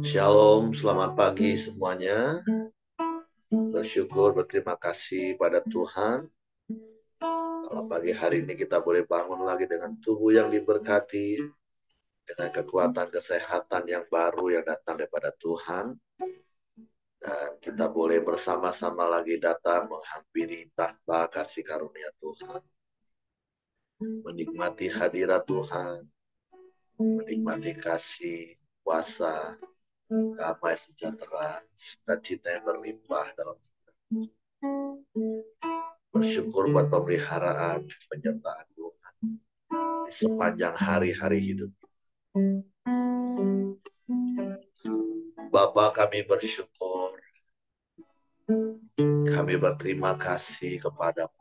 Shalom, selamat pagi semuanya. Bersyukur, berterima kasih pada Tuhan. Kalau pagi hari ini kita boleh bangun lagi dengan tubuh yang diberkati, dengan kekuatan kesehatan yang baru yang datang daripada Tuhan. Dan kita boleh bersama-sama lagi datang menghampiri tahta kasih karunia Tuhan. Menikmati hadirat Tuhan, menikmati kasih, kuasa, damai sejahtera, sukacita yang berlimpah dalam bersyukur buat pemeliharaan, penyertaan Tuhan di sepanjang hari-hari hidup. Bapa, kami bersyukur, kami berterima kasih kepadamu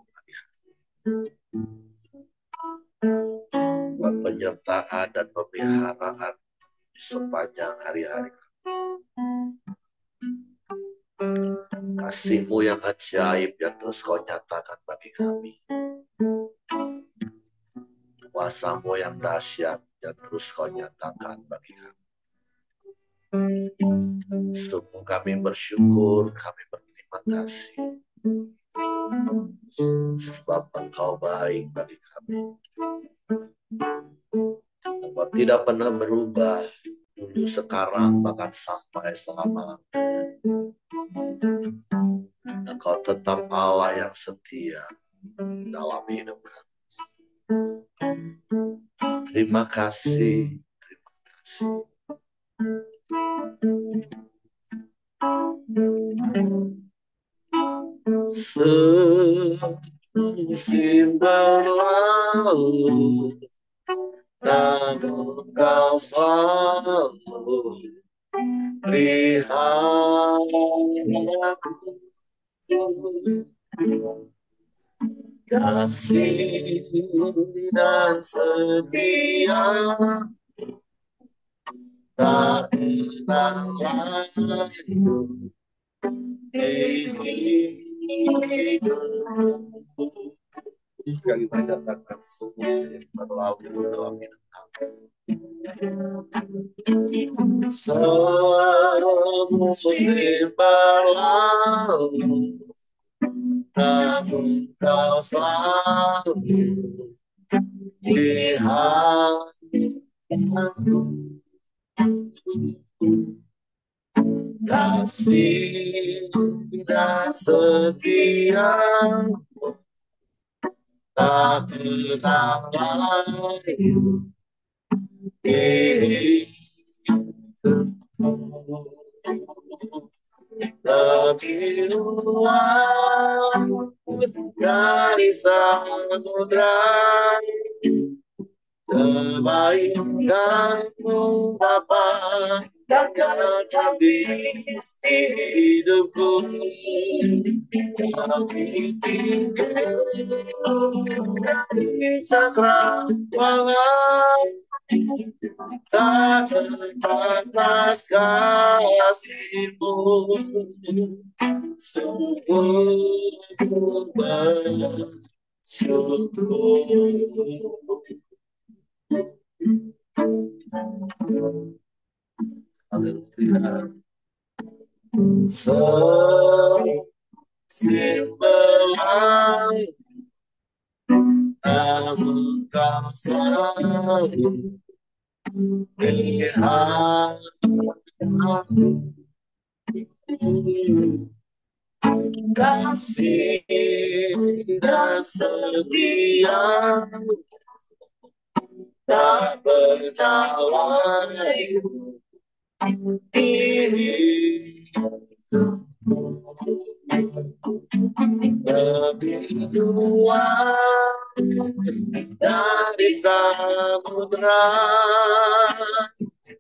buat penyertaan dan pemeliharaan di sepanjang hari-hari. Kasih-Mu yang ajaib yang terus Kau nyatakan bagi kami. Kuasa-Mu yang dahsyat yang terus Kau nyatakan bagi kami. Sungguh kami bersyukur, kami berterima kasih. Sebab Engkau baik bagi kami. Engkau tidak pernah berubah, dulu, sekarang, bahkan sampai selama-lamanya. Engkau tetap Allah yang setia dalam hidup kami. Terima kasih, terima kasih. Semusim berlalu, namun Kau selalu lihat aku. Kasih dan setia tak pernah layu di hidupku. Sekali lagi katakan semusim berlalu dalam hidup kami. Semusim berlalu, namun Kau selalu lihat aku. Kasih dan setia tak pernah layu di hidupku. Lebih luas dari samudra, kebaikan-Mu Bapa takkan habis di hidupku. Kami tinggal dari cakrawala, tak terbatas kasih-Mu. Sungguh ku bersyukur. Haleluya. Semusim berlalu, namun Kau selalu lihat aku. Kasih dan setia tak pernah layu di hidupku. Lebih luas dari samudra,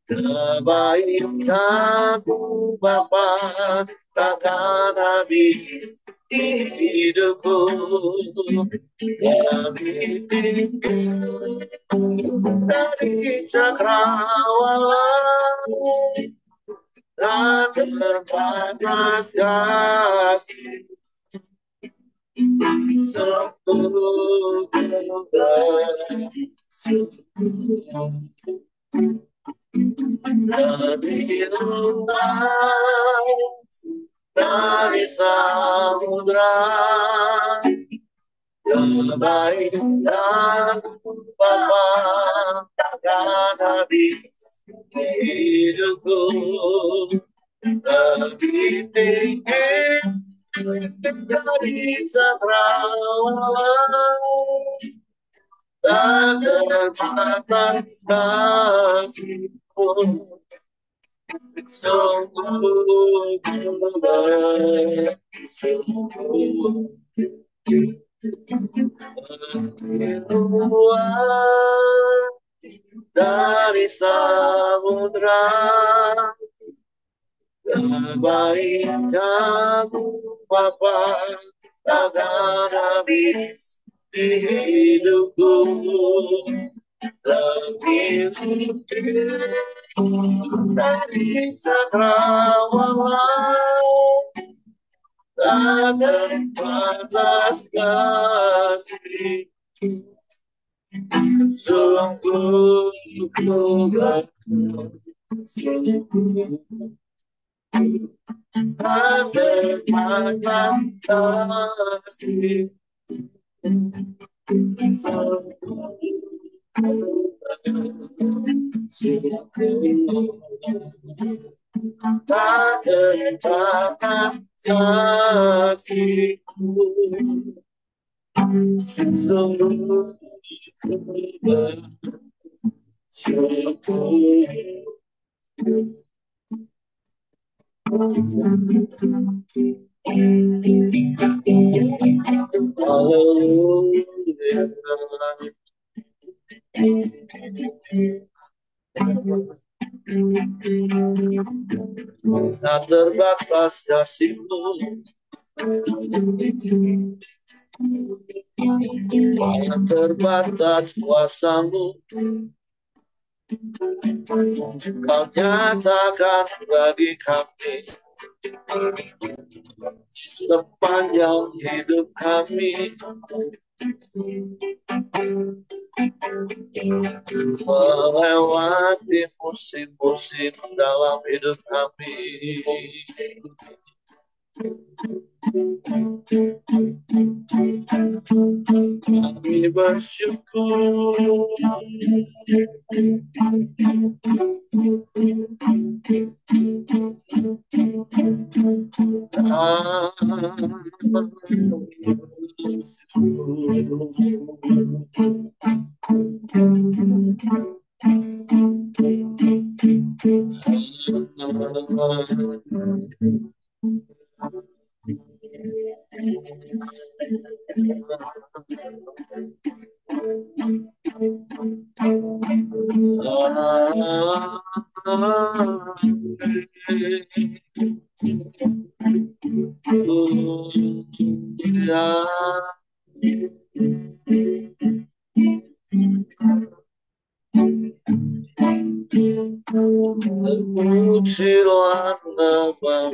kebaikan-Mu Bapa takkan habis di hidupku. Kami tinggal dari cakrawala, tak terbatas kasih. Sungguh ku bersyukur. lebih luas dari samudra, kebaikan Bapa takkan habis di hidupku, lebih tinggi dari cakrawala, tak terbatas kasih-Mu, sungguh bersyukur. Luar dari samudra, kebaikan-Mu Bapa takkan habis di hidupku, lebih dari cakrawala, tak terbatas kasih, sungguh ku bersyukur. Tak terbatas kasih, sungguh ku bersyukur. Tak terbatas kasih-Ku, sungguh ku bersyukur. Haleluya. Tak terbatas kasih-Mu, tak terbatas kuasa-Mu, Kau nyatakan bagi kami sepanjang hidup kami, melewati musim-musim dalam hidup kami. Kami bersyukur, terpujilah nama-Mu,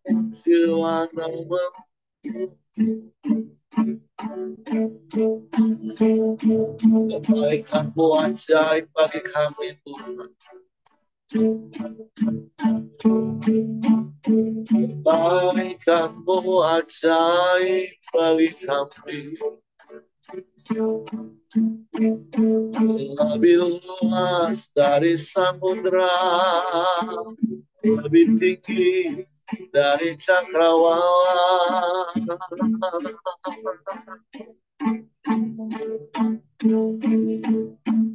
terpujilah nama-Mu, kebaikan-Mu ajaib bagi kami Tuhan. Kebaikan-Mu ajaib bagi kami, lebih luas dari samudra, lebih tinggi dari cakrawala.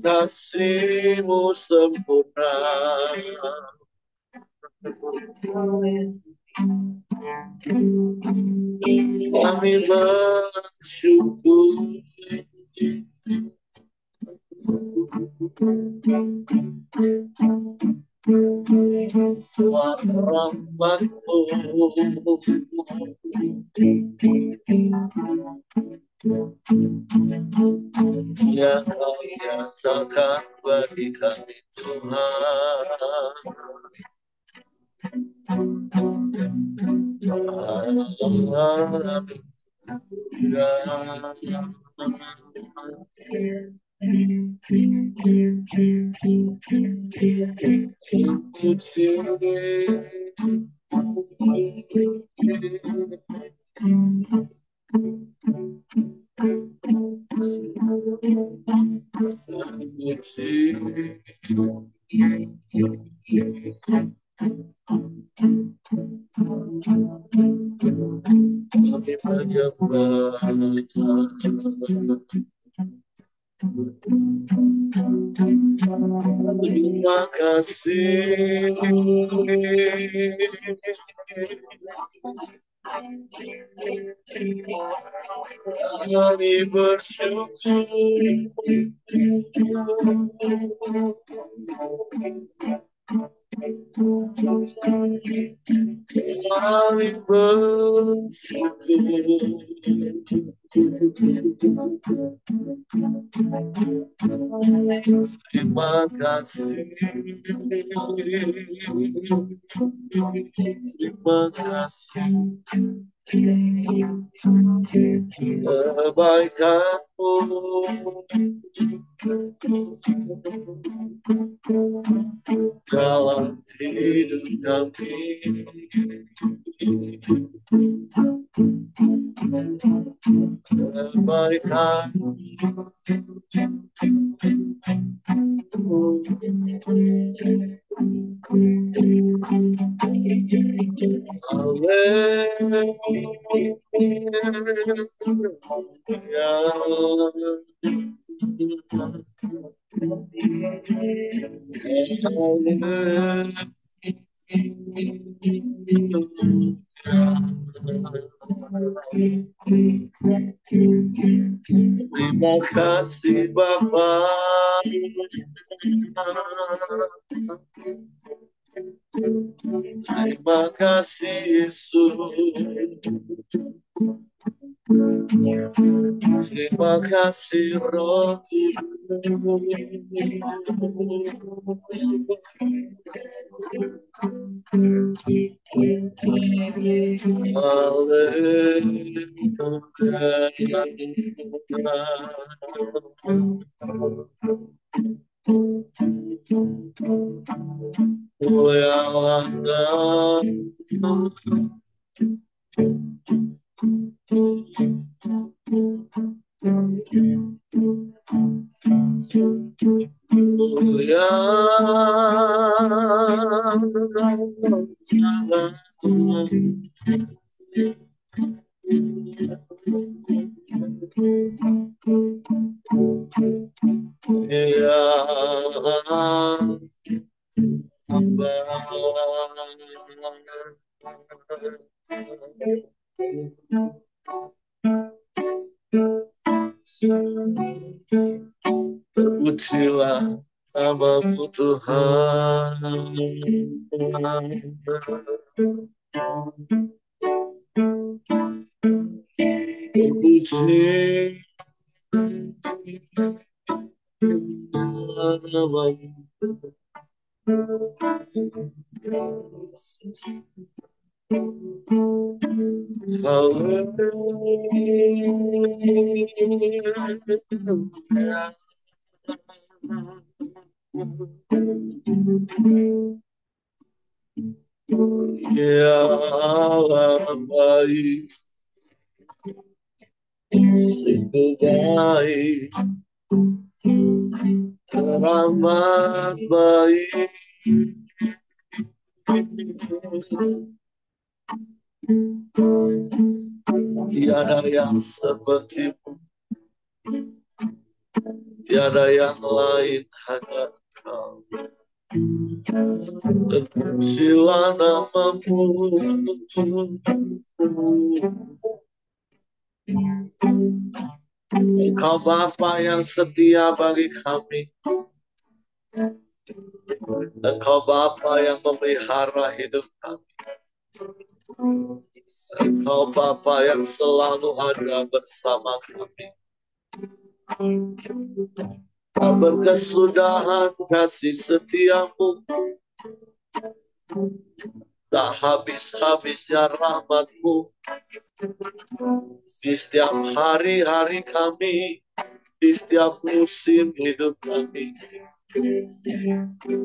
Kasih-Mu sempurna, kami bersyukur. Suatu rahmat-Mu yang Kau nyatakan bagi kami Tuhan. Terima kasih. Kami bersyukur. Kami bersyukur. Terima kasih. Terima kasih. Kebaikanmu dalam hidup kami. Kebaikanmu terima kasih Bapa. Terima kasih Yesus. Terima kasih Roh Terpujilah nama-Mu Tuhan. Terpuji nama-Mu. Haleluya. Ya Allah baik, sungguh baik, teramat baik. Tiada yang seperti-Mu, tiada yang lain, hanya Engkau. Terpujilah nama-Mu. Engkau Bapa yang setia bagi kami. Engkau Bapa yang memelihara hidup kami. Engkau Bapa yang selalu ada bersama kami. Berkesudahan kasih setiamu Tak habis-habisnya rahmat-Mu di setiap hari-hari kami, di setiap musim hidup kami.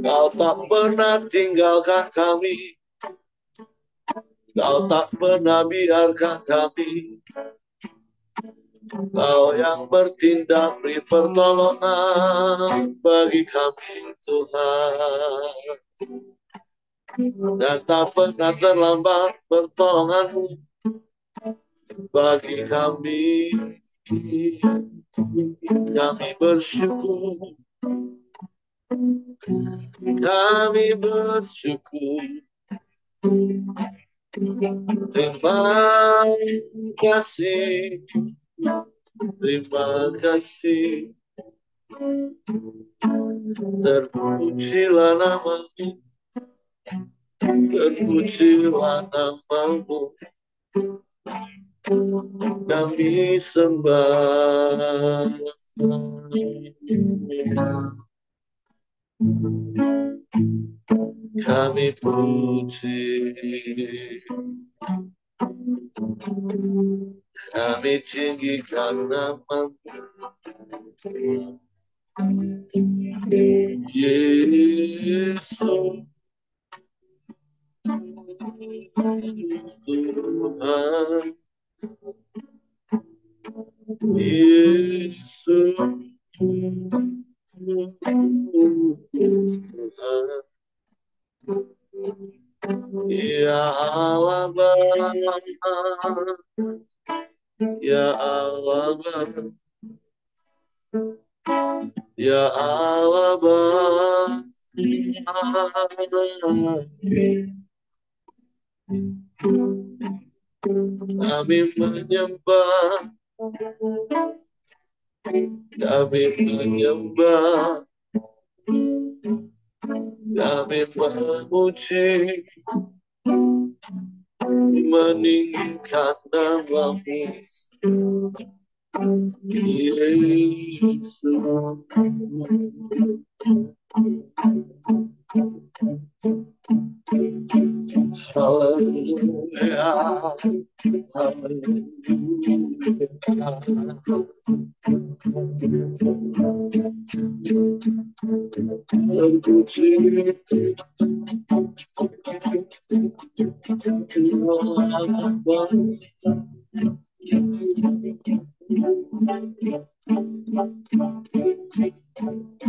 Kau tak pernah tinggalkan kami, Kau tak pernah biarkan kami. Kau yang bertindak beri pertolongan bagi kami, Tuhan. Dan tak pernah terlambat pertolongan-Mu bagi kami. Kami bersyukur, kami bersyukur. Terima kasih, terima kasih. Terpujilah nama-Mu, terpujilah nama-Mu. Kami sembah, kami puji, kami tinggikan nama-Mu. Yesus Tuhan, Yesus Tuhan. Ya Allah Bapa, ya Allah Bapa, ya Allah Bapa. Kami menyembah, kami menyembah, kami memuji, meninggikan nama-Mu, Yesus. Haleluya,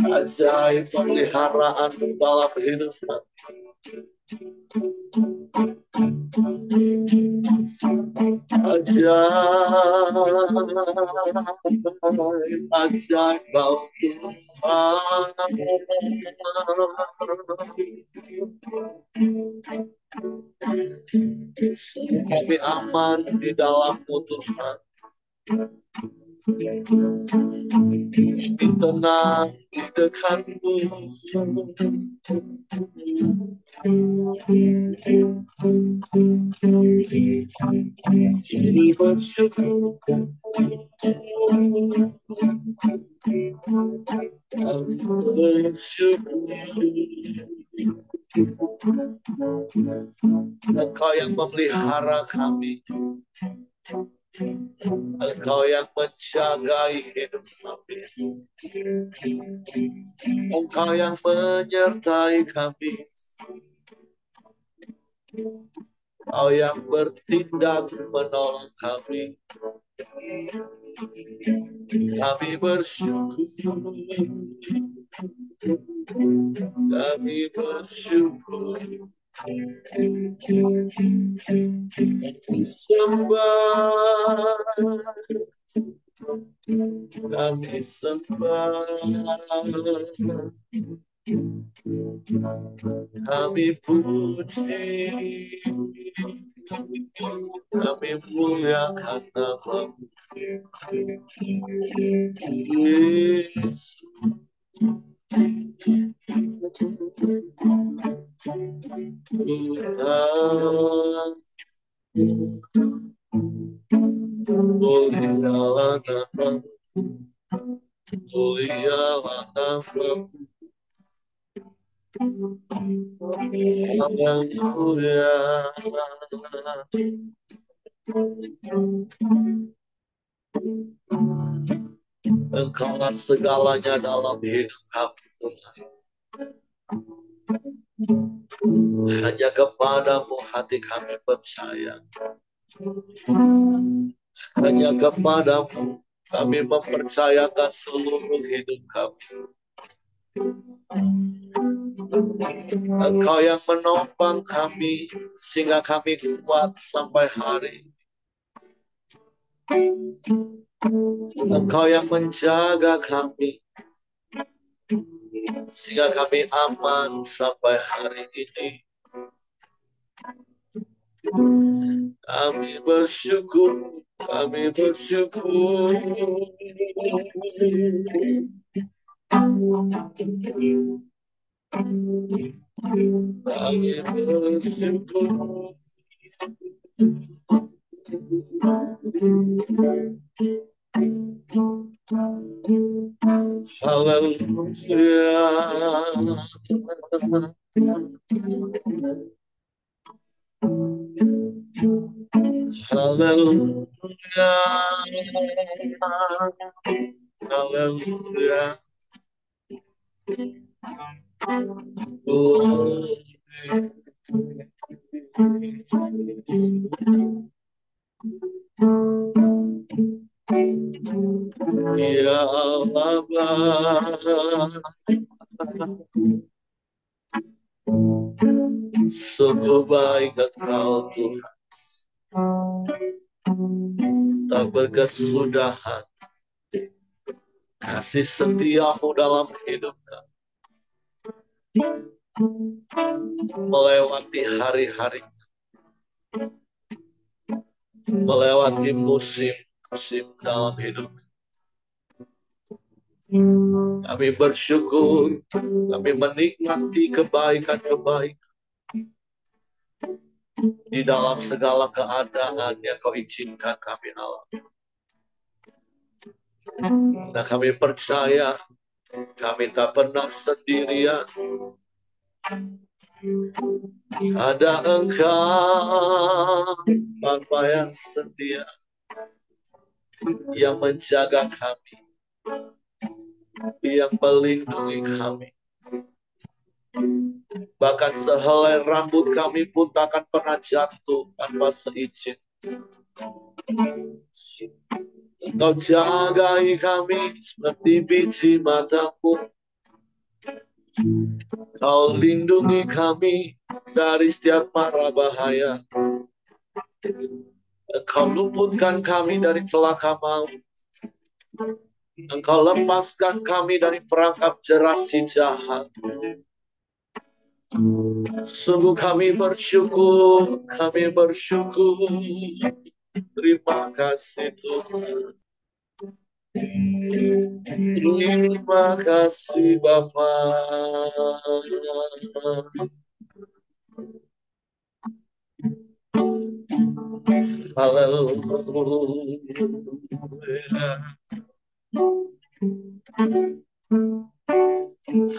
ajaib pemeliharaan dalam hidup kami. Ajaib Kau Tuhan. Kami aman di dalam-Mu Tuhan. Kami tenang di dekat-Mu. Kami bersyukur, kami bersyukur. Engkau yang memelihara kami, Engkau yang menjagai hidup kami, Engkau yang menyertai kami, Engkau yang bertindak menolong kami. Kami bersyukur, kami bersyukur. Kami sembah, kami sembah, kami puji, kami muliakan nama-Mu, Yesus. Tuhan, mulialah nama-Mu, mulialah nama-Mu. Haleluya. Engkaulah segalanya dalam hidup kami, Tuhan. Hanya kepadamu hati kami percaya. Hanya kepadamu kami mempercayakan seluruh hidup kami. Engkau yang menopang kami sehingga kami kuat sampai hari ini. Engkau yang menjaga kami sehingga kami aman sampai hari ini. Kami bersyukur, kami bersyukur. Kami bersyukur. Haleluya. Haleluya. Haleluya. Ya Allah, sungguh baik Engkau Tuhan, tak berkesudahan kasih setiamu dalam hidup kami, melewati hari-hari, melewati musim-musim dalam hidup. Kami bersyukur, kami menikmati kebaikan-kebaikan di dalam segala keadaan yang Kau izinkan kami alami. Nah, kami percaya kami tak pernah sendirian. Ada Engkau, Bapa yang setia, yang menjaga kami, yang melindungi kami. Bahkan sehelai rambut kami pun tak akan pernah jatuh tanpa seizin. Engkau jagai kami seperti biji matamu. Kau lindungi kami dari setiap mara bahaya. Engkau luputkan kami dari celaka maut. Engkau lepaskan kami dari perangkap jerat si jahat. Sungguh kami bersyukur, kami bersyukur. Terima kasih Tuhan. Terima kasih Bapa. Haleluya.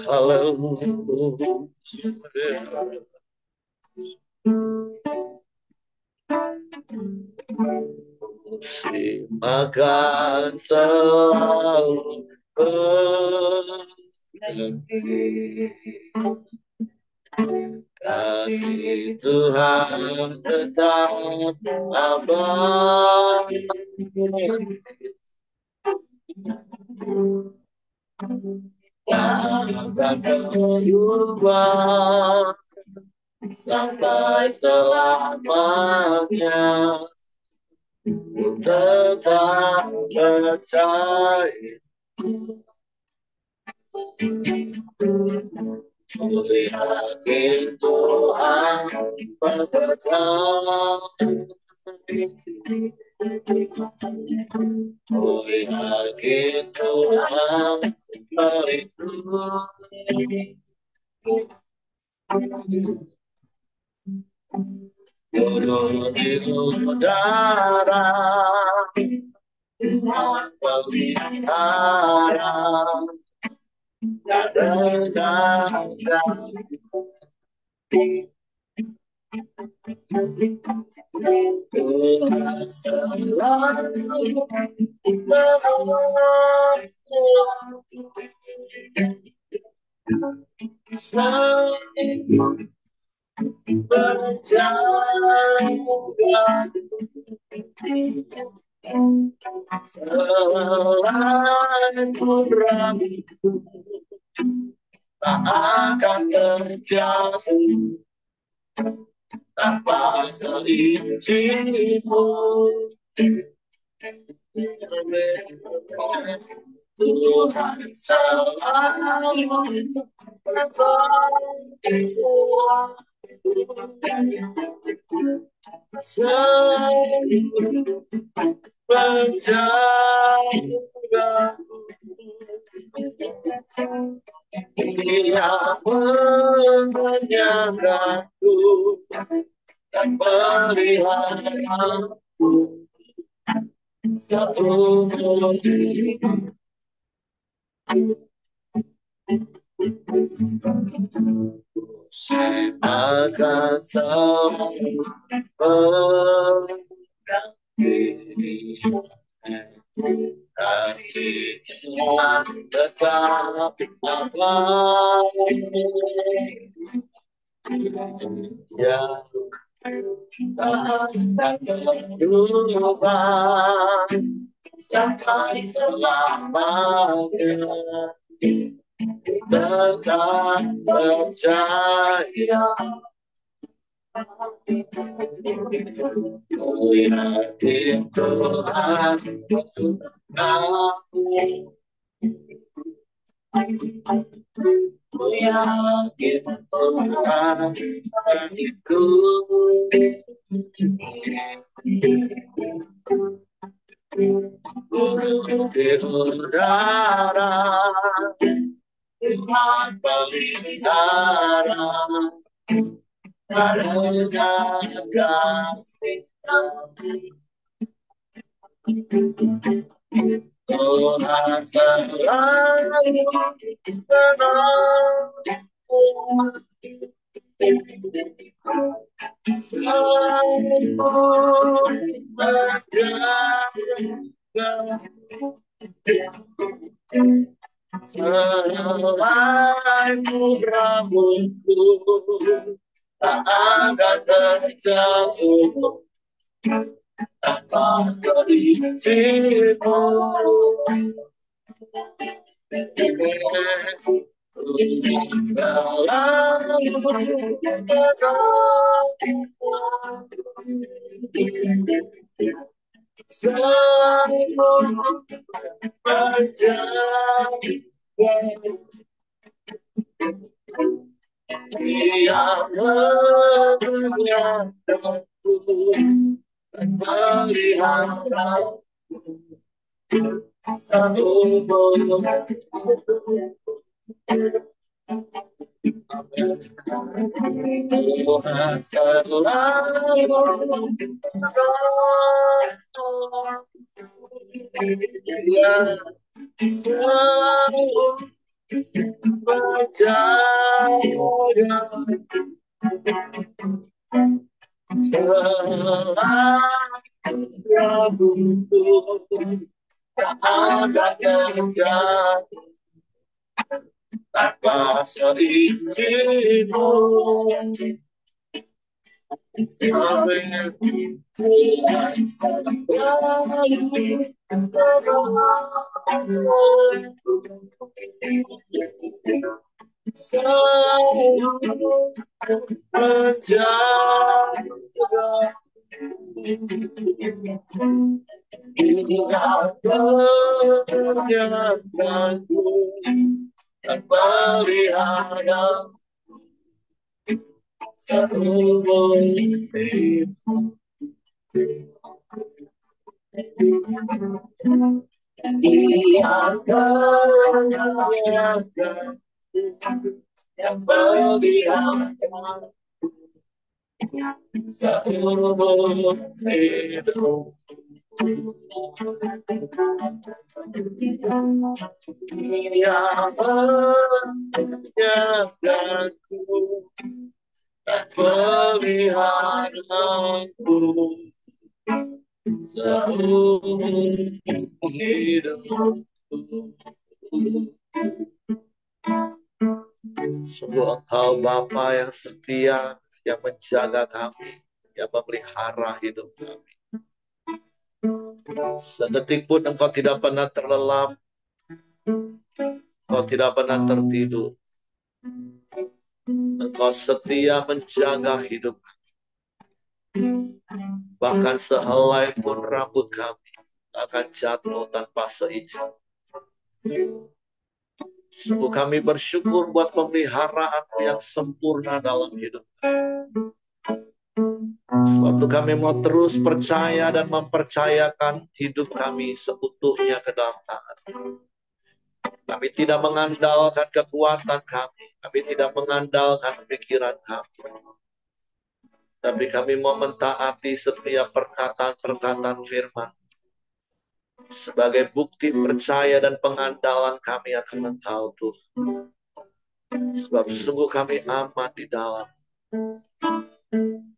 Haleluya. Makan selalu berhenti. Kasih Tuhan tetap abadi. Takkan berubah sampai selamanya. Tetap percaya. Ku yakin Tuhan berkata. Ku yakin Tuhan melindungi. Turun di udara, Tuhan pelihara, dan berjaga. Tuhan selalu menolong, selalu menjaga, selalu ragu, tak akan terjatuh tanpa seizinmu. Tuhan selalu membantu, selalu menjaga. Dia menyanggaku dan peliharaku seumur hidup. Akan selalu mengasihi, kasih Tuhan tetap abadi, yang tak akan berubah sampai selamanya. Tetap percaya, ku yakin Tuhan untuk kamu, ku yakin Tuhan bagiku. Di udara Tuhan pelihara, karena kasih Tuhan selalu menolong, selalu menjaga, selalu rambutku tak akan terjatuh tanpa seizinmu. Selalu selalu menjaga, dia menyanggaku dan pelihara seumur hidup. Tuhan selalu menolong, dia selalu menjaga, selalu rambutku tak akan terjatuh tanpa seizinmu. Tuhan selalu menolong, selalu menjaga, dia menyanggaku dan pelihara seumur hidup. Dia menyanggaku dan pelihara seumur hidup. Dia menyanggaku peliharaku seumur hidupku. Sungguh Engkau Bapa yang setia, yang menjaga kami, yang memelihara hidup kami. Sedetik pun Engkau tidak pernah terlelap, Engkau tidak pernah tertidur. Engkau setia menjaga hidup kami. Bahkan sehelai pun rambut kami akan jatuh tanpa seizin. Sungguh kami bersyukur buat pemeliharaan-Mu yang sempurna dalam hidup kami. Waktu kami mau terus percaya dan mempercayakan hidup kami seutuhnya ke dalam tangan. Kami tidak mengandalkan kekuatan kami tidak mengandalkan pikiran kami. Tapi kami mau mentaati setiap perkataan-perkataan firman sebagai bukti percaya dan pengandalan kami akan Engkau, Tuhan. Sebab sungguh kami aman di dalam.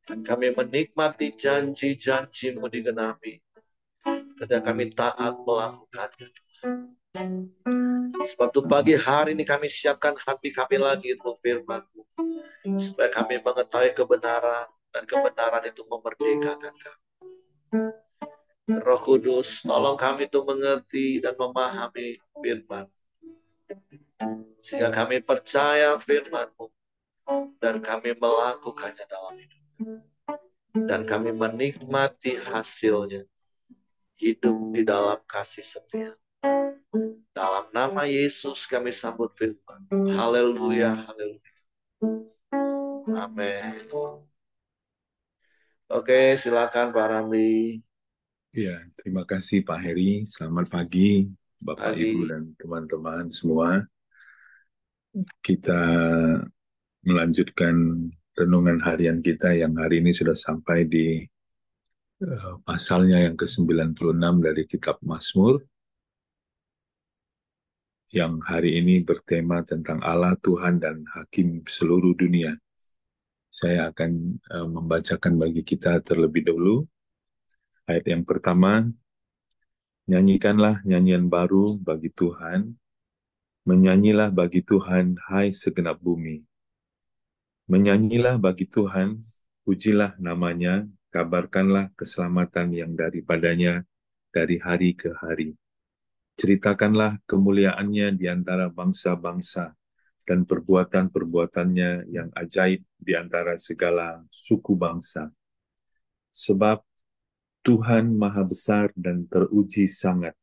Dan kami menikmati janji-janji-Mu digenapi ketika kami taat melakukannya. Sebab itu pagi hari ini kami siapkan hati kami lagi untuk firman-Mu, supaya kami mengetahui kebenaran, dan kebenaran itu memerdekakan kami. Roh Kudus, tolong kami untuk mengerti dan memahami firman, sehingga kami percaya firman-Mu dan kami melakukannya dalam hidup. Dan kami menikmati hasilnya, hidup di dalam kasih setia. Dalam nama Yesus kami sambut firman. Haleluya, haleluya. Amin. Oke, silakan Pak Ramli. Ya, terima kasih Pak Heri. Selamat pagi Bapak, Ibu, dan teman-teman semua. Kita melanjutkan renungan harian kita yang hari ini sudah sampai di pasalnya yang ke-96 dari Kitab Mazmur, yang hari ini bertema tentang Allah, Tuhan, dan Hakim seluruh dunia. Saya akan membacakan bagi kita terlebih dahulu. Ayat yang pertama, nyanyikanlah nyanyian baru bagi Tuhan, menyanyilah bagi Tuhan, hai segenap bumi. Menyanyilah bagi Tuhan, pujilah namanya, kabarkanlah keselamatan yang daripadanya dari hari ke hari. Ceritakanlah kemuliaannya di antara bangsa-bangsa dan perbuatan-perbuatannya yang ajaib di antara segala suku bangsa. Sebab Tuhan maha besar dan teruji sangat.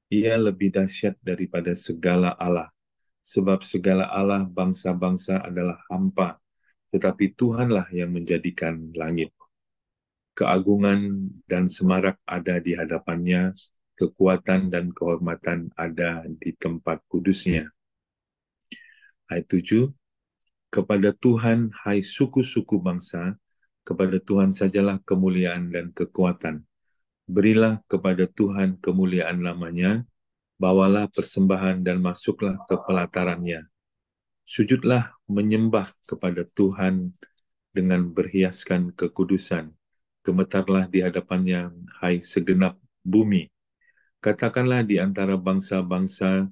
Ia lebih dahsyat daripada segala Allah. Sebab segala Allah bangsa-bangsa adalah hampa, tetapi Tuhanlah yang menjadikan langit. Keagungan dan semarak ada di hadapannya, kekuatan dan kehormatan ada di tempat kudusnya. Ayat 7, kepada Tuhan, hai suku-suku bangsa, kepada Tuhan sajalah kemuliaan dan kekuatan. Berilah kepada Tuhan kemuliaan namanya, bawalah persembahan dan masuklah ke pelatarannya. Sujudlah menyembah kepada Tuhan dengan berhiaskan kekudusan. Gemetarlah di hadapannya, hai segenap bumi. Katakanlah di antara bangsa-bangsa,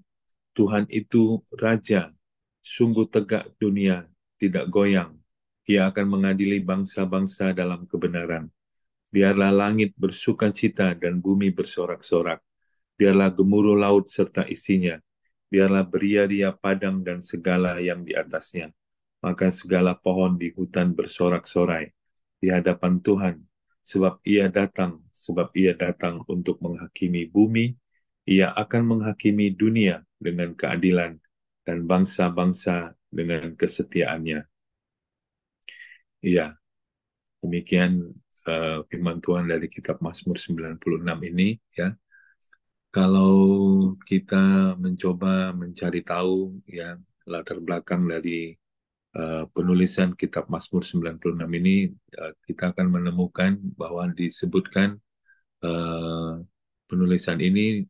Tuhan itu Raja, sungguh tegak dunia, tidak goyang. Ia akan mengadili bangsa-bangsa dalam kebenaran. Biarlah langit bersuka cita dan bumi bersorak-sorak. Biarlah gemuruh laut serta isinya. Biarlah beria-ria padang dan segala yang di atasnya. Maka segala pohon di hutan bersorak-sorai di hadapan Tuhan, sebab ia datang untuk menghakimi bumi. Ia akan menghakimi dunia dengan keadilan dan bangsa-bangsa dengan kesetiaannya. Iya, demikian firman Tuhan dari kitab Mazmur 96 ini, ya. Kalau kita mencoba mencari tahu, ya, latar belakang dari penulisan kitab Mazmur 96 ini, kita akan menemukan bahwa disebutkan penulisan ini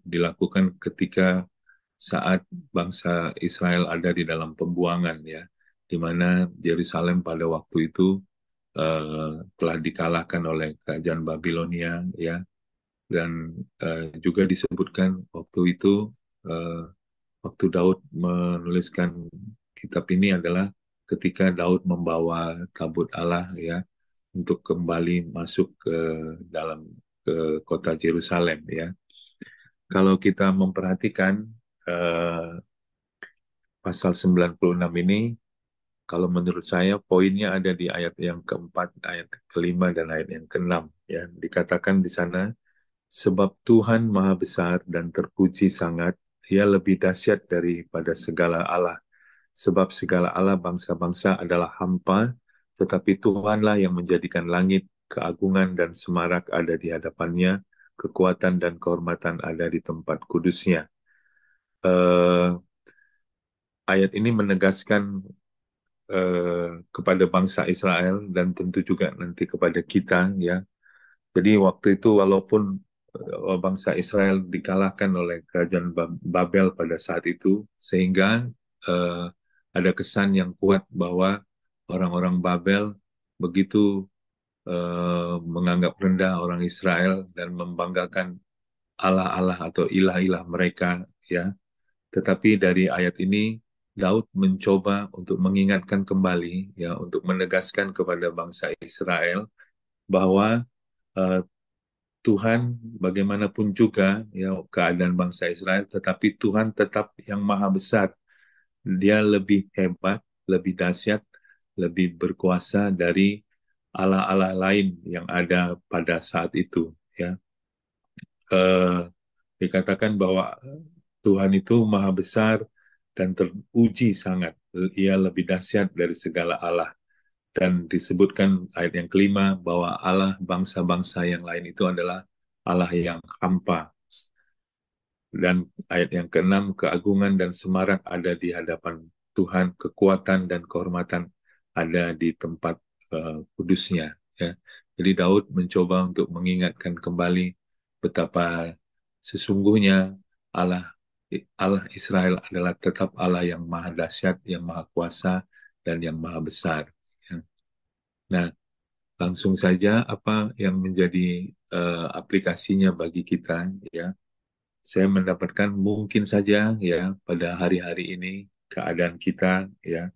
dilakukan ketika saat bangsa Israel ada di dalam pembuangan, ya. di mana Yerusalem pada waktu itu telah dikalahkan oleh kerajaan Babilonia, ya. Dan juga disebutkan waktu itu, eh, waktu Daud menuliskan kitab ini adalah ketika Daud membawa tabut Allah, ya, untuk kembali masuk ke dalam ke kota Yerusalem, ya. Kalau kita memperhatikan eh, pasal 96 ini, kalau menurut saya poinnya ada di ayat yang keempat, ayat kelima, dan ayat yang keenam. Ya, dikatakan di sana, sebab Tuhan Maha Besar dan terpuji sangat, Ia lebih dahsyat daripada segala Allah. Sebab segala Allah bangsa-bangsa adalah hampa, tetapi Tuhanlah yang menjadikan langit, keagungan dan semarak ada di hadapannya, kekuatan dan kehormatan ada di tempat kudusnya. Eh, ayat ini menegaskan kepada bangsa Israel dan tentu juga nanti kepada kita, ya. Jadi waktu itu walaupun bangsa Israel dikalahkan oleh kerajaan Babel pada saat itu, sehingga eh, ada kesan yang kuat bahwa orang-orang Babel begitu menganggap rendah orang Israel dan membanggakan Allah-Allah atau ilah-ilah mereka, ya. Tetapi dari ayat ini Daud mencoba untuk mengingatkan kembali, ya, untuk menegaskan kepada bangsa Israel bahwa eh, Tuhan bagaimanapun juga, ya, keadaan bangsa Israel, tetapi Tuhan tetap yang maha besar. Dia lebih hebat, lebih dahsyat, lebih berkuasa dari Allah-Allah lain yang ada pada saat itu, ya. Eh, dikatakan bahwa Tuhan itu maha besar dan teruji sangat. Ia lebih dahsyat dari segala Allah. Dan disebutkan ayat yang kelima bahwa Allah bangsa-bangsa yang lain itu adalah Allah yang hampa. Dan ayat yang keenam, keagungan dan semarak ada di hadapan Tuhan, kekuatan dan kehormatan ada di tempat kudusnya. Ya. Jadi Daud mencoba untuk mengingatkan kembali betapa sesungguhnya Allah Allah Israel adalah tetap Allah yang maha dahsyat, yang maha kuasa, dan yang maha besar. Ya. Nah, langsung saja apa yang menjadi aplikasinya bagi kita, ya. Saya mendapatkan mungkin saja, ya, pada hari-hari ini keadaan kita, ya,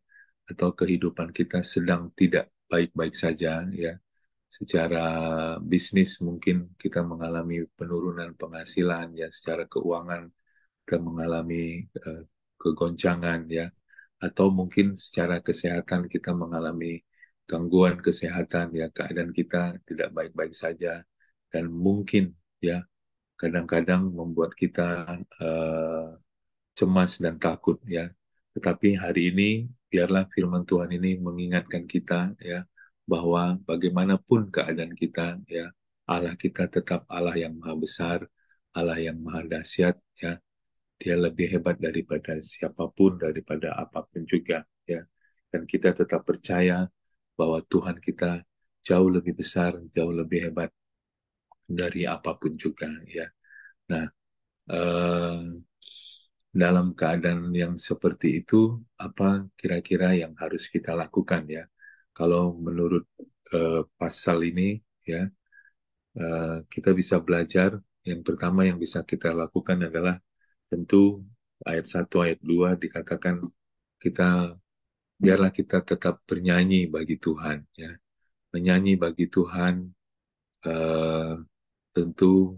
atau kehidupan kita sedang tidak baik-baik saja, ya. Secara bisnis mungkin kita mengalami penurunan penghasilan, ya, secara keuangan kita mengalami kegoncangan, ya, atau mungkin secara kesehatan kita mengalami gangguan kesehatan, ya, keadaan kita tidak baik-baik saja, dan mungkin, ya, kadang-kadang membuat kita eh, cemas dan takut, ya. Tetapi hari ini biarlah firman Tuhan ini mengingatkan kita, ya, bahwa bagaimanapun keadaan kita, ya, Allah kita tetap Allah yang maha besar, Allah yang maha dahsyat, ya. Dia lebih hebat daripada siapapun, daripada apapun juga, ya. Dan kita tetap percaya bahwa Tuhan kita jauh lebih besar, jauh lebih hebat dari apapun juga, ya. Nah, eh, dalam keadaan yang seperti itu, apa kira-kira yang harus kita lakukan, ya? Kalau menurut pasal ini, ya, kita bisa belajar. Yang pertama yang bisa kita lakukan adalah tentu ayat 1, ayat 2 dikatakan kita biarlah kita tetap bernyanyi bagi Tuhan, ya. Menyanyi bagi Tuhan eh, tentu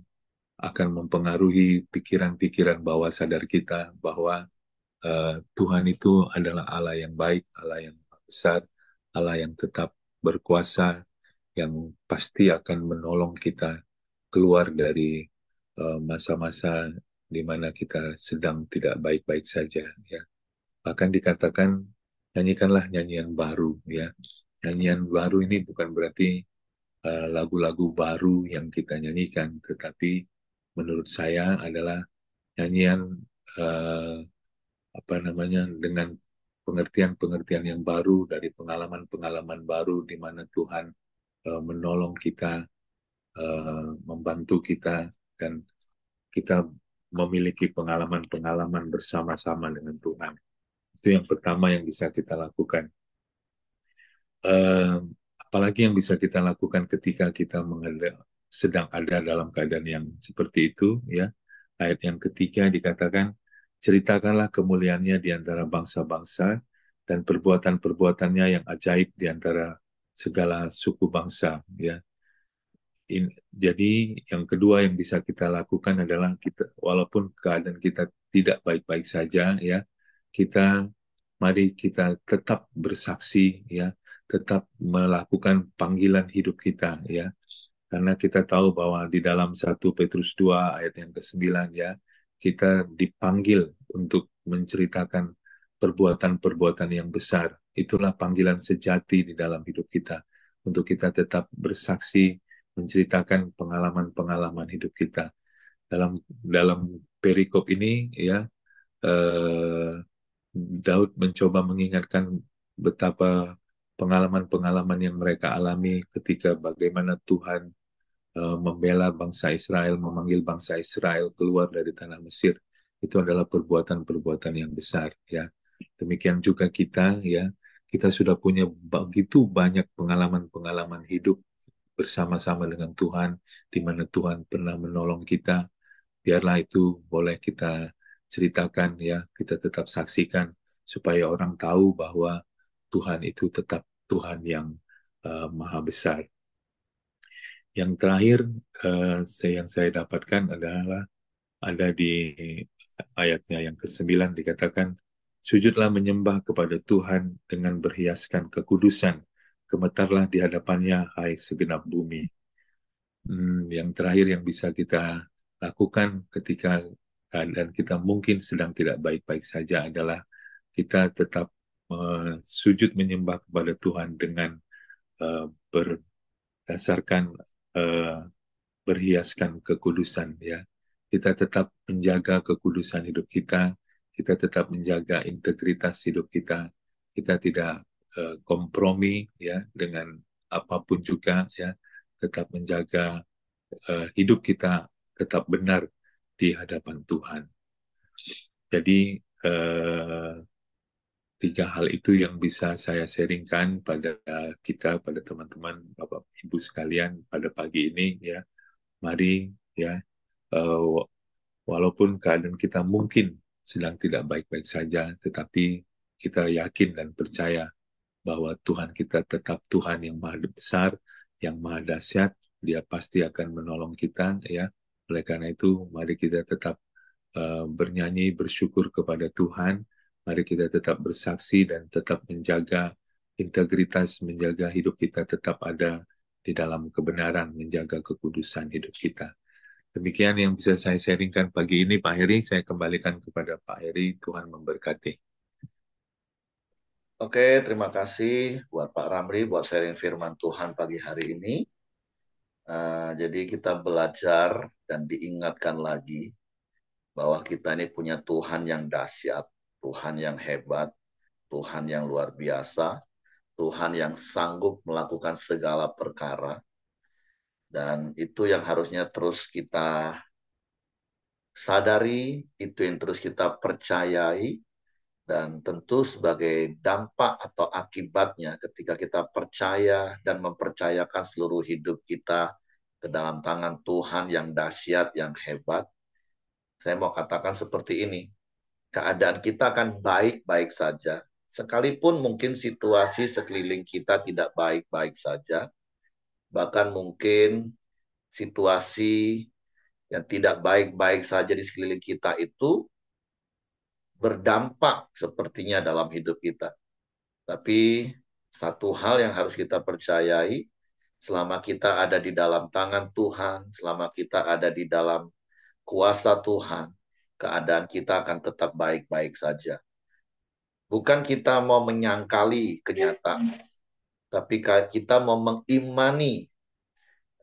akan mempengaruhi pikiran-pikiran bawah sadar kita bahwa Tuhan itu adalah Allah yang baik, Allah yang besar, Allah yang tetap berkuasa, yang pasti akan menolong kita keluar dari masa-masa di mana kita sedang tidak baik-baik saja, ya. Bahkan dikatakan nyanyikanlah nyanyian baru, ya. Nyanyian baru ini bukan berarti lagu-lagu baru yang kita nyanyikan, tetapi menurut saya adalah nyanyian eh, apa namanya dengan pengertian-pengertian yang baru dari pengalaman-pengalaman baru di mana Tuhan menolong kita, membantu kita, dan kita memiliki pengalaman-pengalaman bersama-sama dengan Tuhan. Itu yang pertama yang bisa kita lakukan. eh, apalagi yang bisa kita lakukan ketika kita sedang ada dalam keadaan yang seperti itu, ya. Ayat yang ketiga dikatakan, ceritakanlah kemuliaannya di antara bangsa-bangsa dan perbuatan-perbuatannya yang ajaib di antara segala suku bangsa, ya. Jadi yang kedua yang bisa kita lakukan adalah kita, walaupun keadaan kita tidak baik-baik saja, ya, kita mari kita tetap bersaksi, ya, tetap melakukan panggilan hidup kita, ya, karena kita tahu bahwa di dalam 1 Petrus 2 ayat yang ke-9, ya, kita dipanggil untuk menceritakan perbuatan-perbuatan yang besar. Itulah panggilan sejati di dalam hidup kita, untuk kita tetap bersaksi, menceritakan pengalaman-pengalaman hidup kita. Dalam dalam perikop ini, ya, eh, Daud mencoba mengingatkan betapa pengalaman-pengalaman yang mereka alami ketika bagaimana Tuhan membela bangsa Israel, memanggil bangsa Israel keluar dari tanah Mesir. Itu adalah perbuatan-perbuatan yang besar, ya. Demikian juga kita, ya, kita sudah punya begitu banyak pengalaman-pengalaman hidup bersama-sama dengan Tuhan, di mana Tuhan pernah menolong kita. Biarlah itu boleh kita ceritakan, ya, kita tetap saksikan supaya orang tahu bahwa Tuhan itu tetap Tuhan yang maha besar. Yang terakhir yang saya dapatkan adalah ada di ayatnya yang ke-9 dikatakan, sujudlah menyembah kepada Tuhan dengan berhiaskan kekudusan, gemetarlah di hadapannya hai segenap bumi. Yang terakhir yang bisa kita lakukan ketika keadaan kita mungkin sedang tidak baik-baik saja adalah kita tetap sujud menyembah kepada Tuhan dengan berdasarkan eh, berhiaskan kekudusan, ya. Kita tetap menjaga kekudusan hidup kita tetap menjaga integritas hidup kita tidak kompromi, ya, dengan apapun juga, ya, tetap menjaga hidup kita tetap benar di hadapan Tuhan. Jadi tiga hal itu yang bisa saya sharingkan pada kita, pada teman-teman, Bapak Ibu sekalian pada pagi ini, ya. Mari, ya, eh, walaupun keadaan kita mungkin sedang tidak baik-baik saja, tetapi kita yakin dan percaya bahwa Tuhan kita tetap Tuhan yang maha besar, yang maha dahsyat. Dia pasti akan menolong kita, ya. Oleh karena itu, mari kita tetap bernyanyi, bersyukur kepada Tuhan. Mari kita tetap bersaksi dan tetap menjaga integritas, menjaga hidup kita tetap ada di dalam kebenaran, menjaga kekudusan hidup kita. Demikian yang bisa saya sharingkan pagi ini, Pak Heri. Saya kembalikan kepada Pak Heri. Tuhan memberkati. Oke, terima kasih buat Pak Ramli buat sharing firman Tuhan pagi hari ini. Jadi kita belajar dan diingatkan lagi bahwa kita ini punya Tuhan yang dahsyat, Tuhan yang hebat, Tuhan yang luar biasa, Tuhan yang sanggup melakukan segala perkara. Dan itu yang harusnya terus kita sadari, itu yang terus kita percayai, dan tentu sebagai dampak atau akibatnya ketika kita percaya dan mempercayakan seluruh hidup kita ke dalam tangan Tuhan yang dahsyat, yang hebat, saya mau katakan seperti ini, keadaan kita akan baik-baik saja, sekalipun mungkin situasi sekeliling kita tidak baik-baik saja, bahkan mungkin situasi yang tidak baik-baik saja di sekeliling kita itu berdampak sepertinya dalam hidup kita. Tapi satu hal yang harus kita percayai, selama kita ada di dalam tangan Tuhan, selama kita ada di dalam kuasa Tuhan, keadaan kita akan tetap baik-baik saja. Bukan kita mau menyangkali kenyataan, tapi kita mau mengimani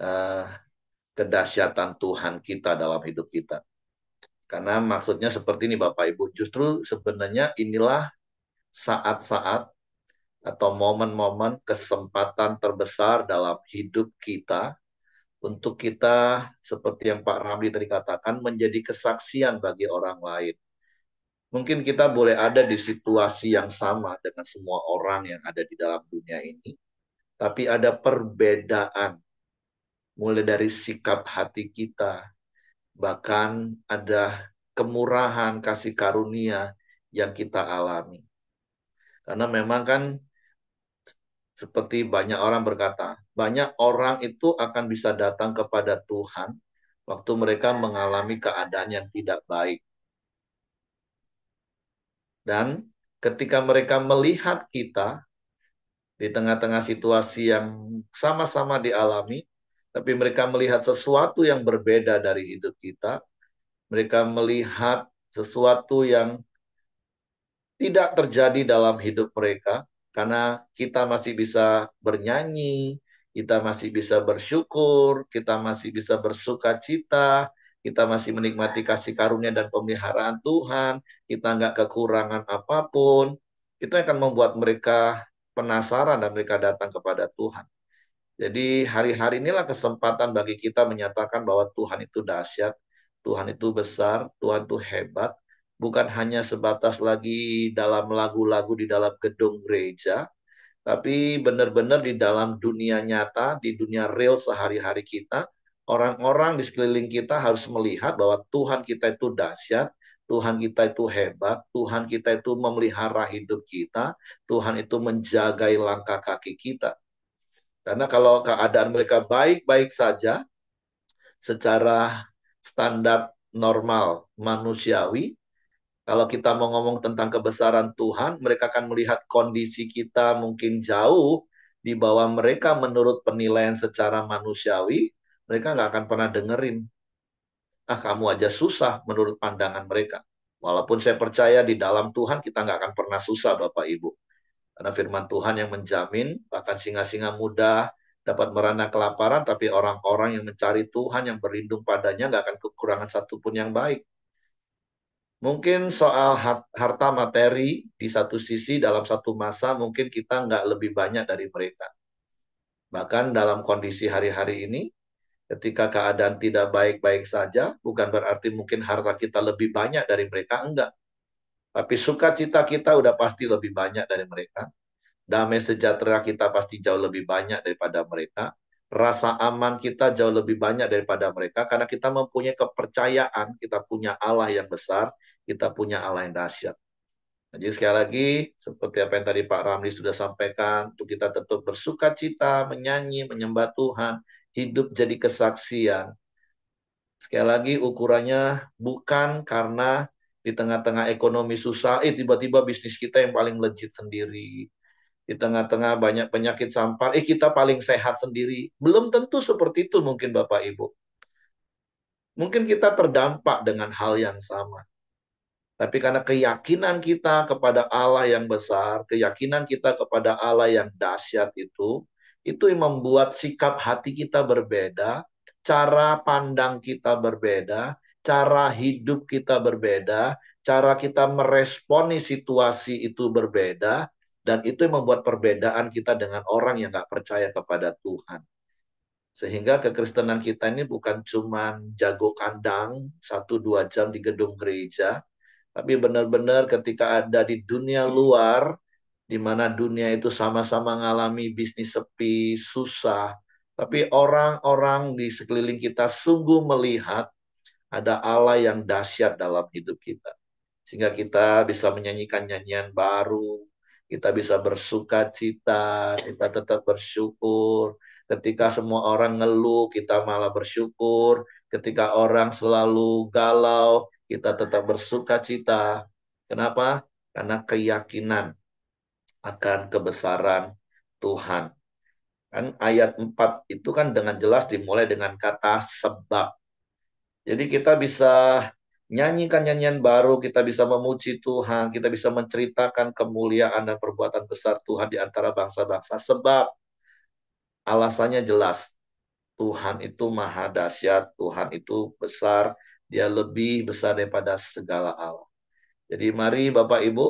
uh, kedahsyatan Tuhan kita dalam hidup kita. Karena maksudnya seperti ini Bapak Ibu, justru sebenarnya inilah saat-saat atau momen-momen kesempatan terbesar dalam hidup kita untuk kita, seperti yang Pak Ramli tadi katakan, menjadi kesaksian bagi orang lain. Mungkin kita boleh ada di situasi yang sama dengan semua orang yang ada di dalam dunia ini. tapi ada perbedaan. Mulai dari sikap hati kita, bahkan ada kemurahan, kasih karunia yang kita alami. Karena memang kan seperti banyak orang berkata, banyak orang itu akan bisa datang kepada Tuhan waktu mereka mengalami keadaan yang tidak baik. Dan ketika mereka melihat kita di tengah-tengah situasi yang sama-sama dialami, tapi mereka melihat sesuatu yang berbeda dari hidup kita, mereka melihat sesuatu yang tidak terjadi dalam hidup mereka, karena kita masih bisa bernyanyi, kita masih bisa bersyukur, kita masih bisa bersuka cita, kita masih menikmati kasih karunia dan pemeliharaan Tuhan, kita nggak kekurangan apapun, itu akan membuat mereka penasaran dan mereka datang kepada Tuhan. Jadi hari-hari inilah kesempatan bagi kita menyatakan bahwa Tuhan itu dahsyat, Tuhan itu besar, Tuhan itu hebat, bukan hanya sebatas lagi dalam lagu-lagu di dalam gedung gereja, tapi benar-benar di dalam dunia nyata, di dunia real sehari-hari kita, orang-orang di sekeliling kita harus melihat bahwa Tuhan kita itu dahsyat, Tuhan kita itu hebat, Tuhan kita itu memelihara hidup kita, Tuhan itu menjagai langkah kaki kita. Karena kalau keadaan mereka baik-baik saja, secara standar normal manusiawi, kalau kita mau ngomong tentang kebesaran Tuhan, mereka akan melihat kondisi kita mungkin jauh di bawah mereka menurut penilaian secara manusiawi, mereka nggak akan pernah dengerin. Ah, kamu aja susah menurut pandangan mereka. Walaupun saya percaya di dalam Tuhan kita nggak akan pernah susah, Bapak Ibu. Karena firman Tuhan yang menjamin, bahkan singa-singa muda dapat merana kelaparan, tapi orang-orang yang mencari Tuhan, yang berlindung padanya, nggak akan kekurangan satupun yang baik. Mungkin soal harta materi, di satu sisi dalam satu masa, mungkin kita nggak lebih banyak dari mereka. Bahkan dalam kondisi hari-hari ini, ketika keadaan tidak baik-baik saja, bukan berarti mungkin harta kita lebih banyak dari mereka, enggak. Tapi sukacita kita udah pasti lebih banyak dari mereka. Damai sejahtera kita pasti jauh lebih banyak daripada mereka. Rasa aman kita jauh lebih banyak daripada mereka karena kita mempunyai kepercayaan, kita punya Allah yang besar, kita punya Allah yang dahsyat. Jadi sekali lagi, seperti apa yang tadi Pak Ramli sudah sampaikan, untuk kita tetap bersuka cita, menyanyi, menyembah Tuhan, hidup jadi kesaksian. Sekali lagi, ukurannya bukan karena di tengah-tengah ekonomi susah, tiba-tiba bisnis kita yang paling legit sendiri. Di tengah-tengah banyak penyakit sampar, kita paling sehat sendiri. Belum tentu seperti itu mungkin Bapak Ibu. Mungkin kita terdampak dengan hal yang sama. Tapi karena keyakinan kita kepada Allah yang besar, keyakinan kita kepada Allah yang dahsyat itu yang membuat sikap hati kita berbeda, cara pandang kita berbeda, cara hidup kita berbeda, cara kita meresponi situasi itu berbeda, dan itu yang membuat perbedaan kita dengan orang yang nggak percaya kepada Tuhan. Sehingga kekristenan kita ini bukan cuma jago kandang 1-2 jam di gedung gereja, tapi benar-benar ketika ada di dunia luar, di mana dunia itu sama-sama mengalami bisnis sepi, susah, tapi orang-orang di sekeliling kita sungguh melihat ada Allah yang dahsyat dalam hidup kita. Sehingga kita bisa menyanyikan nyanyian baru, kita bisa bersuka cita, kita tetap bersyukur. Ketika semua orang ngeluh, kita malah bersyukur. Ketika orang selalu galau, kita tetap bersuka cita. Kenapa? Karena keyakinan akan kebesaran Tuhan. Kan ayat 4 itu kan dengan jelas dimulai dengan kata sebab. Jadi kita bisa nyanyikan nyanyian baru, kita bisa memuji Tuhan, kita bisa menceritakan kemuliaan dan perbuatan besar Tuhan di antara bangsa-bangsa. Sebab alasannya jelas, Tuhan itu maha dahsyat, Tuhan itu besar, dia lebih besar daripada segala Allah. Jadi mari Bapak Ibu,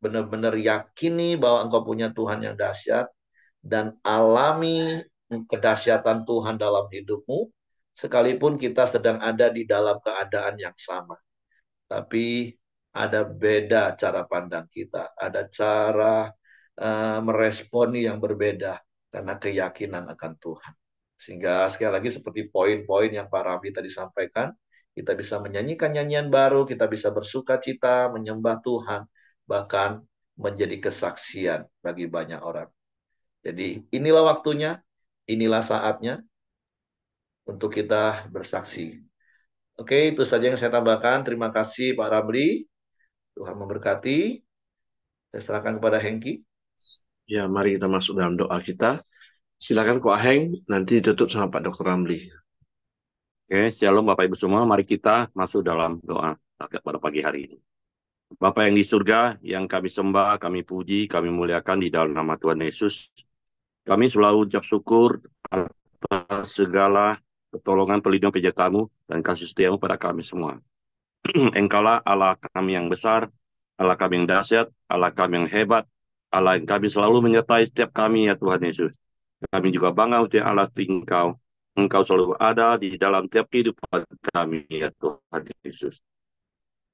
benar-benar yakini bahwa engkau punya Tuhan yang dahsyat, dan alami kedahsyatan Tuhan dalam hidupmu, sekalipun kita sedang ada di dalam keadaan yang sama. Tapi ada beda cara pandang kita, ada cara meresponi yang berbeda. karena keyakinan akan Tuhan. Sehingga sekali lagi seperti poin-poin yang Pak Ramli tadi sampaikan, kita bisa menyanyikan nyanyian baru, kita bisa bersuka cita, menyembah Tuhan, bahkan menjadi kesaksian bagi banyak orang. Jadi inilah waktunya, inilah saatnya untuk kita bersaksi. Oke, itu saja yang saya tambahkan. Terima kasih Pak Ramli. Tuhan memberkati. Saya serahkan kepada Hengki. Ya, mari kita masuk dalam doa kita. Silakan Ko Aheng, nanti ditutup sama Pak Dr. Ramli. Oke, shalom Bapak Ibu semua. Mari kita masuk dalam doa pada pagi hari ini. Bapa yang di surga, yang kami sembah, kami puji, kami muliakan di dalam nama Tuhan Yesus. Kami selalu ucap syukur atas segala pertolongan, pelindungan, penyertaan-Mu dan kasih setia-Mu pada kami semua. Engkaulah Allah kami yang besar, Allah kami yang dahsyat, Allah kami yang hebat, Allah yang kami selalu menyertai setiap kami ya Tuhan Yesus. Kami juga bangga untuk Allah Engkau. Engkau selalu ada di dalam tiap kehidupan kami ya Tuhan Yesus.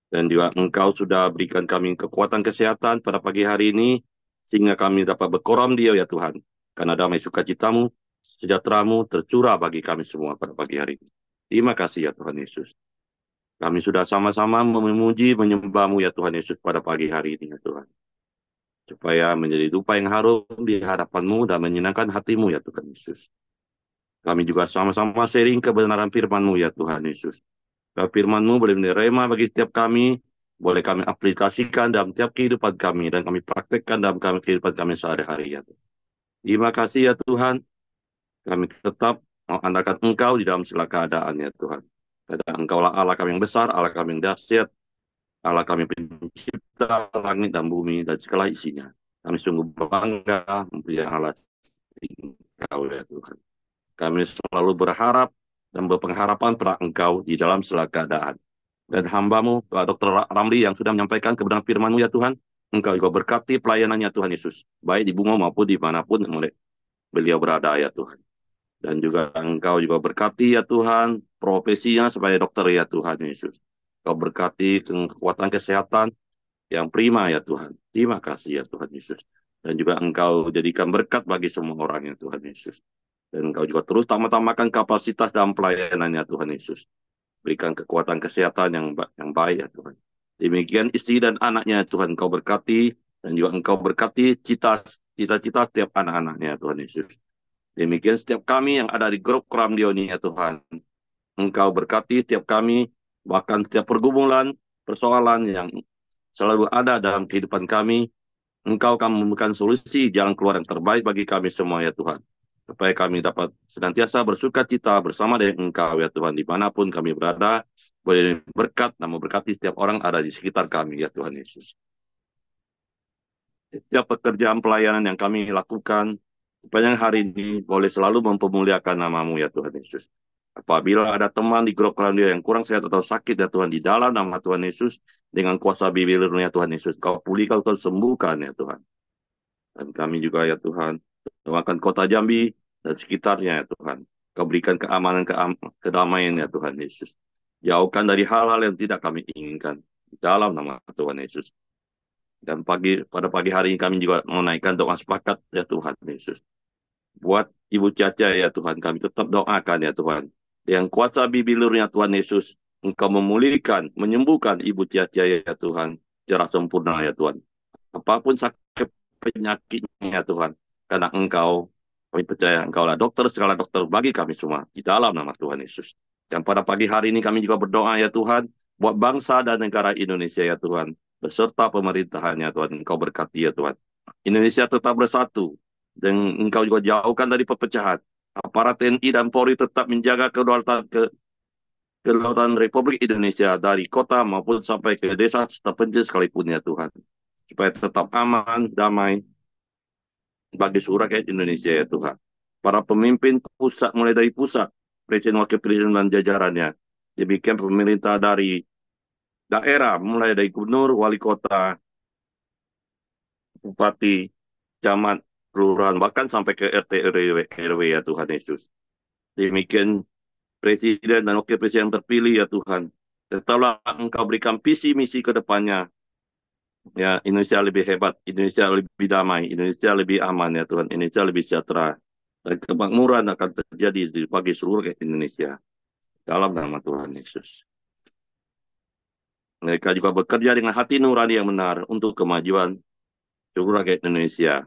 Dan juga Engkau sudah berikan kami kekuatan kesehatan pada pagi hari ini, sehingga kami dapat berkoram dia ya Tuhan. Karena damai sukacita-Mu, sejahtera-Mu tercurah bagi kami semua pada pagi hari ini. Terima kasih ya Tuhan Yesus. Kami sudah sama-sama memuji, menyembah-Mu ya Tuhan Yesus pada pagi hari ini ya Tuhan. Supaya menjadi dupa yang harum di hadapan-Mu dan menyenangkan hati-Mu ya Tuhan Yesus. Kami juga sama-sama sharing kebenaran firman-Mu ya Tuhan Yesus. Firman-Mu boleh menjadi rema bagi setiap kami, boleh kami aplikasikan dalam tiap kehidupan kami, dan kami praktekkan dalam kehidupan kami sehari-hari ya Tuhan. Terima kasih ya Tuhan, kami tetap mengandalkan Engkau di dalam segala keadaan ya Tuhan. Karena Engkaulah Allah kami yang besar, Allah kami yang dahsyat, Allah kami pencipta langit dan bumi dan segala isinya. Kami sungguh bangga mempunyai Allah Engkau ya Tuhan. Kami selalu berharap dan berpengharapan pada Engkau di dalam segala keadaan. Dan hamba-Mu, Pak Dr. Ramli yang sudah menyampaikan kebenaran firman-Mu ya Tuhan, Engkau juga berkati pelayanannya Tuhan Yesus, baik di Bungo maupun dimanapun beliau berada ya Tuhan. Dan juga Engkau juga berkati ya Tuhan, profesinya sebagai dokter ya Tuhan Yesus. Engkau berkati kekuatan kesehatan yang prima ya Tuhan. Terima kasih ya Tuhan Yesus. Dan juga Engkau jadikan berkat bagi semua orang ya Tuhan Yesus. Dan Engkau juga terus tambah-tambahkan kapasitas dalam pelayanannya Tuhan Yesus. Berikan kekuatan kesehatan yang baik ya Tuhan. Demikian istri dan anaknya Tuhan Engkau berkati. Dan juga Engkau berkati cita-cita setiap anak-anaknya Tuhan Yesus. Demikian setiap kami yang ada di grup Kramdio ini ya Tuhan. Engkau berkati setiap kami. Bahkan setiap pergumulan, persoalan yang selalu ada dalam kehidupan kami. Engkau akan memberikan solusi jalan keluar yang terbaik bagi kami semua ya Tuhan. Supaya kami dapat senantiasa bersuka cita bersama dengan Engkau ya Tuhan, dimanapun kami berada, boleh berkat dan memberkati setiap orang ada di sekitar kami ya Tuhan Yesus. Setiap pekerjaan pelayanan yang kami lakukan, sepanjang hari ini boleh selalu mempermuliakan nama-Mu ya Tuhan Yesus. Apabila ada teman di grup Krandio yang kurang sehat atau sakit ya Tuhan, di dalam nama Tuhan Yesus, dengan kuasa bibir-Nya Tuhan Yesus, Kau pulihkan, Kau sembuhkan ya Tuhan. Dan kami juga ya Tuhan, doakan kota Jambi dan sekitarnya ya Tuhan. Kau berikan keamanan, kedamaian ya Tuhan Yesus. Jauhkan dari hal-hal yang tidak kami inginkan. Di dalam nama Tuhan Yesus. Dan pada pagi hari ini kami juga menaikkan doa sepakat ya Tuhan Yesus. Buat Ibu Caca ya Tuhan, kami tetap doakan ya Tuhan. Yang kuasa bibir-Nya Tuhan Yesus, Engkau memulihkan, menyembuhkan Ibu Caca ya Tuhan. Secara sempurna ya Tuhan. Apapun sakit penyakitnya Tuhan, karena Engkau, kami percaya Engkaulah dokter, segala dokter bagi kami semua, di dalam nama Tuhan Yesus. Dan pada pagi hari ini kami juga berdoa ya Tuhan, buat bangsa dan negara Indonesia ya Tuhan, beserta pemerintahannya Tuhan, Engkau berkati ya Tuhan. Indonesia tetap bersatu, dan Engkau juga jauhkan dari perpecahan. Aparat TNI dan Polri tetap menjaga kedaulatan Republik Indonesia dari kota maupun sampai ke desa terpencil sekalipun ya Tuhan. Supaya tetap aman, damai bagi seluruh rakyat Indonesia ya Tuhan. Para pemimpin pusat, mulai dari pusat, Presiden, Wakil Presiden, dan jajarannya. Demikian pemerintah dari daerah, mulai dari gubernur, wali kota, bupati, camat, kelurahan, bahkan sampai ke RT RW ya Tuhan Yesus. Demikian Presiden dan Wakil Presiden yang terpilih ya Tuhan. Tetaplah Engkau berikan visi misi ke depannya. Ya, Indonesia lebih hebat, Indonesia lebih damai, Indonesia lebih aman ya Tuhan, Indonesia lebih sejahtera. dan kemakmuran akan terjadi di bagi seluruh rakyat Indonesia. Dalam nama Tuhan Yesus. Mereka juga bekerja dengan hati nurani yang benar untuk kemajuan seluruh rakyat Indonesia.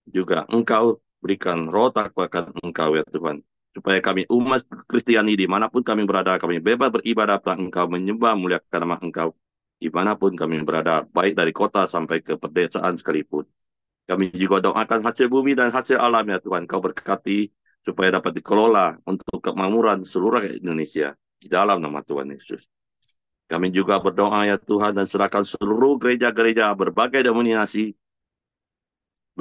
Juga Engkau berikan roh takwa akan Engkau ya Tuhan. Supaya kami umat Kristiani dimanapun kami berada, kami bebas beribadah tentang Engkau, menyembah muliakan nama Engkau. Dimanapun kami berada, baik dari kota sampai ke pedesaan sekalipun. Kami juga doakan hasil bumi dan hasil alam ya Tuhan. Kau berkati supaya dapat dikelola untuk kemakmuran seluruh rakyat Indonesia. Di dalam nama Tuhan Yesus. Kami juga berdoa ya Tuhan dan serahkan seluruh gereja-gereja berbagai denominasi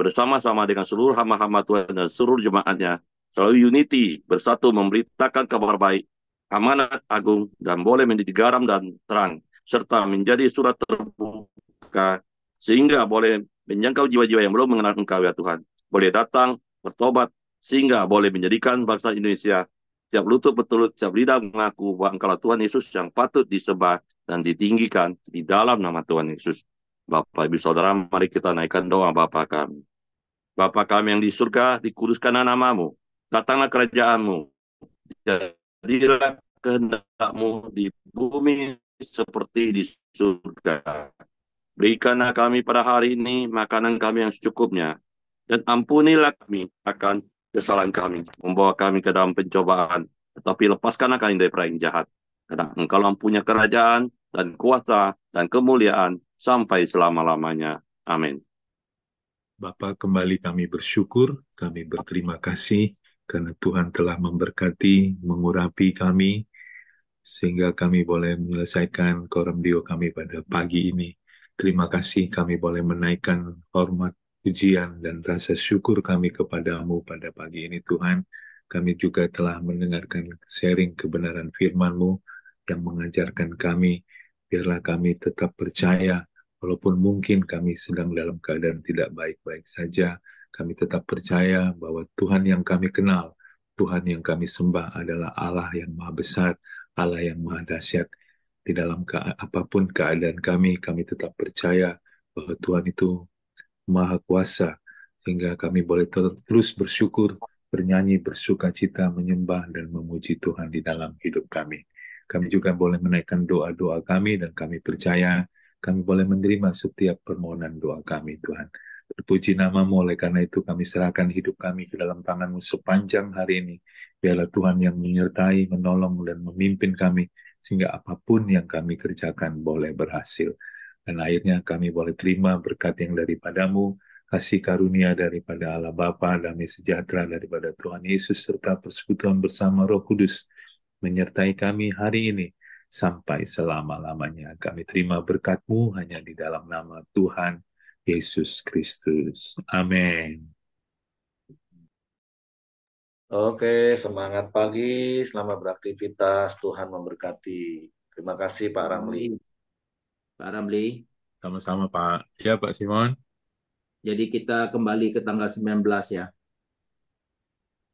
bersama-sama dengan seluruh hamba-hamba Tuhan dan seluruh jemaatnya selalu unity, bersatu memberitakan kabar baik, amanat agung, dan boleh menjadi garam dan terang, serta menjadi surat terbuka, sehingga boleh menjangkau jiwa-jiwa yang belum mengenal Engkau ya Tuhan, boleh datang, bertobat, sehingga boleh menjadikan bangsa Indonesia setiap lutut bertelut, setiap lidah mengaku bahwa Engkau Tuhan Yesus yang patut disembah dan ditinggikan di dalam nama Tuhan Yesus. Bapak, Ibu, Saudara, mari kita naikkan doa Bapa kami. Bapa kami yang di surga, dikuduskanlah namamu. Datanglah kerajaanmu. Jadilah kehendak-Mu di bumi seperti di surga. Berikanlah kami pada hari ini makanan kami yang secukupnya. Dan ampunilah kami akan kesalahan kami. Membawa kami ke dalam pencobaan. Tetapi lepaskanlah kami dari yang jahat. Karena Engkau punya kerajaan dan kuasa dan kemuliaan sampai selama-lamanya. Amin. Bapa, kembali kami bersyukur, kami berterima kasih karena Tuhan telah memberkati, mengurapi kami, sehingga kami boleh menyelesaikan koramdio kami pada pagi ini. Terima kasih kami boleh menaikkan hormat, pujian, dan rasa syukur kami kepadamu pada pagi ini Tuhan. Kami juga telah mendengarkan sharing kebenaran firman-Mu dan mengajarkan kami, biarlah kami tetap percaya, walaupun mungkin kami sedang dalam keadaan tidak baik-baik saja, kami tetap percaya bahwa Tuhan yang kami kenal, Tuhan yang kami sembah adalah Allah yang Maha Besar, Allah yang Maha Dahsyat. Di dalam apapun keadaan kami tetap percaya bahwa Tuhan itu Maha Kuasa, sehingga kami boleh terus bersyukur, bernyanyi, bersuka cita, menyembah, dan memuji Tuhan di dalam hidup kami. Kami juga boleh menaikkan doa-doa kami, dan kami percaya kami boleh menerima setiap permohonan doa kami, Tuhan. Terpuji namamu, oleh karena itu kami serahkan hidup kami ke dalam tanganmu sepanjang hari ini. Biarlah Tuhan yang menyertai, menolong, dan memimpin kami, sehingga apapun yang kami kerjakan boleh berhasil. Dan akhirnya kami boleh terima berkat yang daripadamu, kasih karunia daripada Allah Bapa, damai sejahtera daripada Tuhan Yesus, serta persekutuan bersama Roh Kudus menyertai kami hari ini sampai selama-lamanya. Kami terima berkat-Mu hanya di dalam nama Tuhan Yesus Kristus. Amin. Oke, semangat pagi, selamat beraktivitas, Tuhan memberkati. Terima kasih Pak Ramli. Pak Ramli. Sama-sama Pak. Ya Pak Simon. Jadi kita kembali ke tanggal 19 ya.